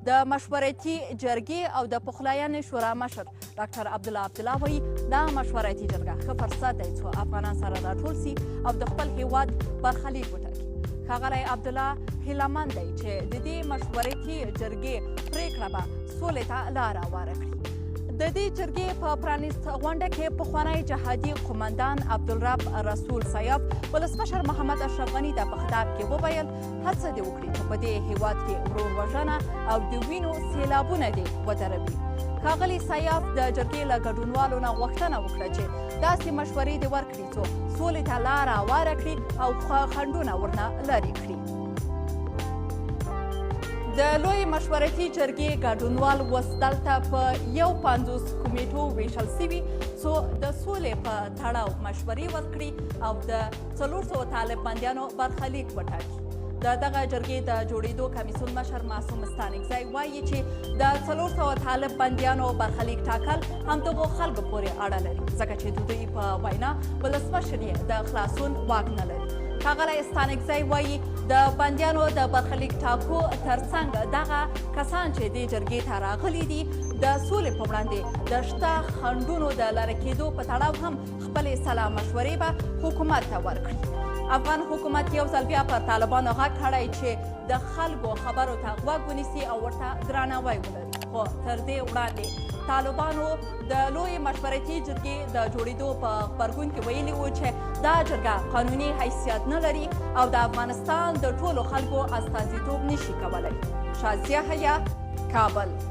د مشورتي جرگې او د پخلاينې شورا مشر ډاکټر عبدالله وایي دا مشورتي جرګه ښه فرصت دی څو افغانان سره راټول سي او د خپل هیواد برخلیک وټاکي. ښاغلی عبدالله هیلهمند دی چې د دې مشورتي جرګې پریکړه به سولې ته لاره هواره کړي. د دې جرګې په پرانیست غونډه کې پخوانی جهادي قومندان عبدالرب رسول سیاف ولسمشر محمد اشرف غني ته په خطاب کې وویل هڅه دې وکړي چې په دې هیواد کې ورور وژنه او د وینو سیلابونه دې ودروي. ښاغلي سیاف د جرګې له ګډونوالو نه غوښتنه وکړه چې داسې مشورې دې ورکړي څو سولې ته لاره هواره کړي او خنډونه ورنه لرې کړي. د لوی مشورتي جرګې ګډونوال اوس دلته په 50 کمیټو ویشل سوي څو د سولې په تړاو مشورې ورکړي او د 400 طالب بنديانو برخلیک وټاکي. د دغه جرګې د جوړېدو کمیسیون مشر معصوم ستانکزی وایي چې د 400 طالب بنديانو برخلیک ټاکل همدغو خلکو پورې اړه لري ځکه چې د دوی په وینا ولسمشر یې د خلاصون واک نه لري. ښاغلی ستانکزی وایي د بندیانو د برخلیک ټاکو ترڅنګ دغه کسان چې دې جرګې ته راغلي دي د سولې په وړاندې د شته خنډونو د لرې کېدو په تړاو هم خپلې سلا مشورې به حکومت ته ورکړي. افغان حکومت یو ځل بیا پر طالبانو غږ کړی چې د خلکو خبرو ته غوږ ونیسي او ورته درناوی ولري. خو تر دې وړاندې طالبانو د لوی مشورتي جرګې د جوړېدو په غبرګون کې ویلي وو چې دا جرګه قانوني حیثیت نه لري او د افغانستان د ټولو خلکو استازیتوب نشي کولی. شازیه هيا، کابل.